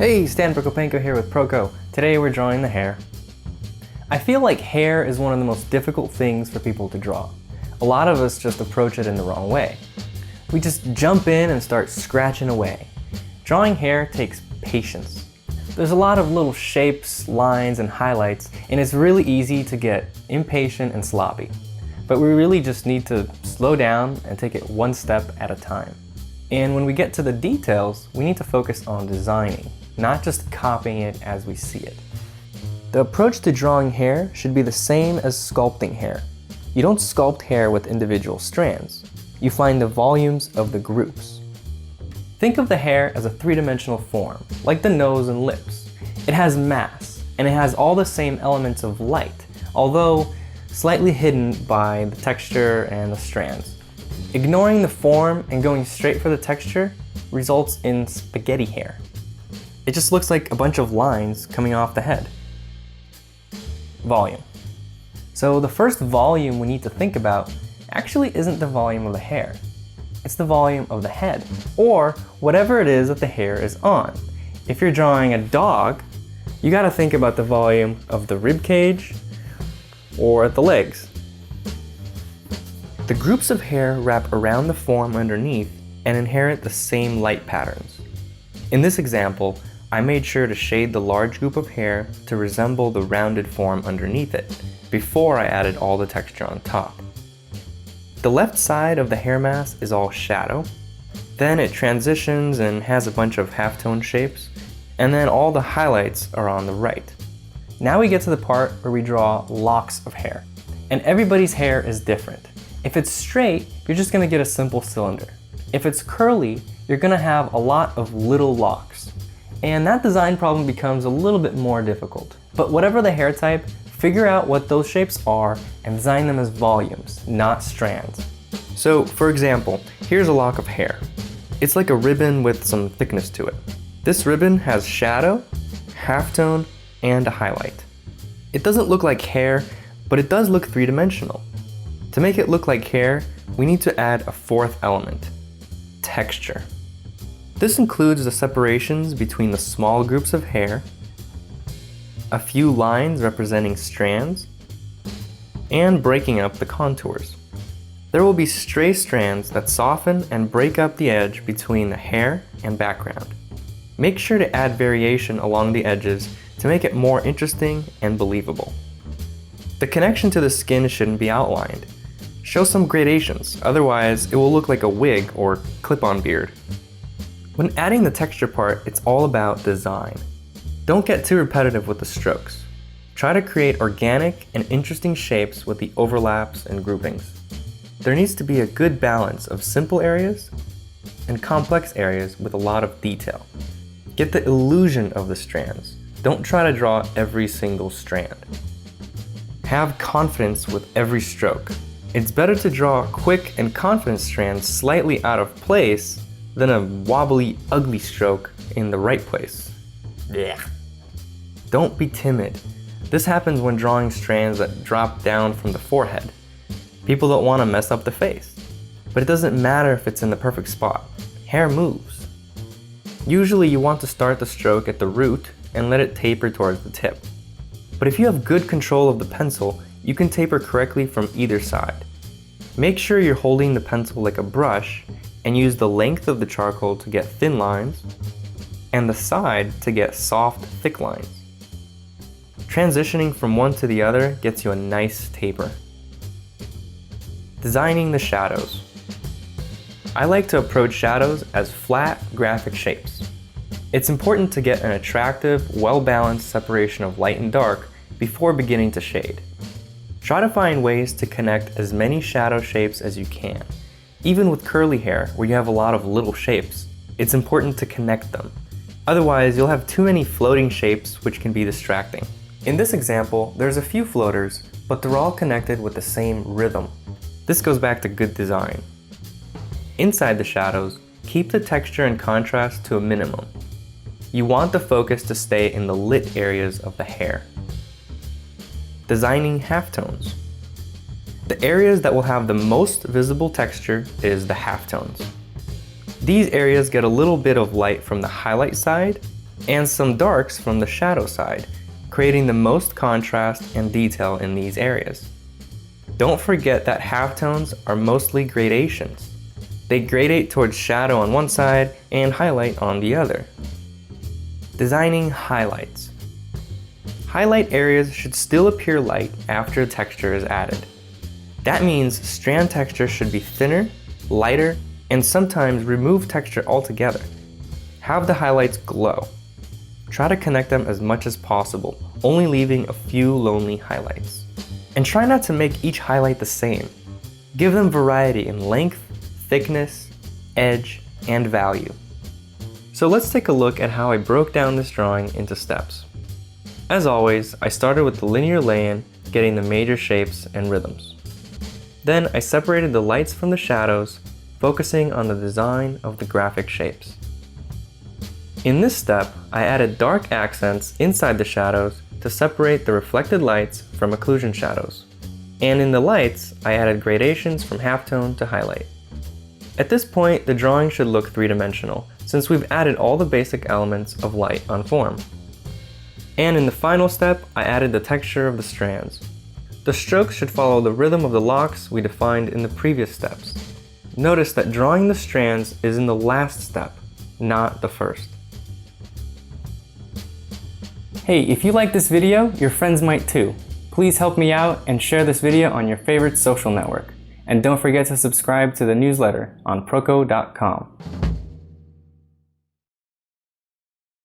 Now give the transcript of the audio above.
Hey, Stan Prokopenko here with Proko. Today we're drawing the hair. I feel like hair is one of the most difficult things for people to draw. A lot of us just approach it in the wrong way. We just jump in and start scratching away. Drawing hair takes patience. There's a lot of little shapes, lines, and highlights, and it's really easy to get impatient and sloppy. But we really just need to slow down and take it one step at a time. And when we get to the details, we need to focus on designing, not just copying it as we see it. The approach to drawing hair should be the same as sculpting hair. You don't sculpt hair with individual strands. You find the volumes of the groups. Think of the hair as a three-dimensional form, like the nose and lips. It has mass, and it has all the same elements of light, although slightly hidden by the texture and the strands. Ignoring the form and going straight for the texture results in spaghetti hair. It just looks like a bunch of lines coming off the head. Volume. So the first volume we need to think about actually isn't the volume of the hair. It's the volume of the head, or whatever it is that the hair is on. If you're drawing a dog, you gotta think about the volume of the rib cage or the legs. The groups of hair wrap around the form underneath and inherit the same light patterns. In this example, I made sure to shade the large group of hair to resemble the rounded form underneath it, before I added all the texture on top. The left side of the hair mass is all shadow, then it transitions and has a bunch of halftone shapes, and then all the highlights are on the right. Now we get to the part where we draw locks of hair, and everybody's hair is different. If it's straight, you're just gonna get a simple cylinder. If it's curly, you're gonna have a lot of little locks. And that design problem becomes a little bit more difficult. But whatever the hair type, figure out what those shapes are and design them as volumes, not strands. So, for example, here's a lock of hair. It's like a ribbon with some thickness to it. This ribbon has shadow, halftone, and a highlight. It doesn't look like hair, but it does look three-dimensional. To make it look like hair, we need to add a fourth element: texture. This includes the separations between the small groups of hair, a few lines representing strands, and breaking up the contours. There will be stray strands that soften and break up the edge between the hair and background. Make sure to add variation along the edges to make it more interesting and believable. The connection to the skin shouldn't be outlined. Show some gradations, otherwise it will look like a wig or clip-on beard. When adding the texture part, it's all about design. Don't get too repetitive with the strokes. Try to create organic and interesting shapes with the overlaps and groupings. There needs to be a good balance of simple areas and complex areas with a lot of detail. Get the illusion of the strands. Don't try to draw every single strand. Have confidence with every stroke. It's better to draw quick and confident strands slightly out of place than a wobbly, ugly stroke in the right place. Yeah. Don't be timid. This happens when drawing strands that drop down from the forehead. People don't want to mess up the face. But it doesn't matter if it's in the perfect spot. Hair moves. Usually you want to start the stroke at the root and let it taper towards the tip. But if you have good control of the pencil, you can taper correctly from either side. Make sure you're holding the pencil like a brush and use the length of the charcoal to get thin lines and the side to get soft, thick lines. Transitioning from one to the other gets you a nice taper. Designing the shadows. I like to approach shadows as flat, graphic shapes. It's important to get an attractive, well-balanced separation of light and dark before beginning to shade. Try to find ways to connect as many shadow shapes as you can. Even with curly hair, where you have a lot of little shapes, it's important to connect them. Otherwise, you'll have too many floating shapes, which can be distracting. In this example, there's a few floaters, but they're all connected with the same rhythm. This goes back to good design. Inside the shadows, keep the texture and contrast to a minimum. You want the focus to stay in the lit areas of the hair. Designing halftones. The areas that will have the most visible texture is the halftones. These areas get a little bit of light from the highlight side and some darks from the shadow side, creating the most contrast and detail in these areas. Don't forget that halftones are mostly gradations. They gradate towards shadow on one side and highlight on the other. Designing highlights. Highlight areas should still appear light after texture is added. That means strand texture should be thinner, lighter, and sometimes remove texture altogether. Have the highlights glow. Try to connect them as much as possible, only leaving a few lonely highlights. And try not to make each highlight the same. Give them variety in length, thickness, edge, and value. So let's take a look at how I broke down this drawing into steps. As always, I started with the linear lay-in, getting the major shapes and rhythms. Then I separated the lights from the shadows, focusing on the design of the graphic shapes. In this step, I added dark accents inside the shadows to separate the reflected lights from occlusion shadows. And in the lights, I added gradations from halftone to highlight. At this point, the drawing should look three-dimensional, since we've added all the basic elements of light on form. And in the final step, I added the texture of the strands. The strokes should follow the rhythm of the locks we defined in the previous steps. Notice that drawing the strands is in the last step, not the first. Hey, if you like this video, your friends might too. Please help me out and share this video on your favorite social network. And don't forget to subscribe to the newsletter on Proko.com.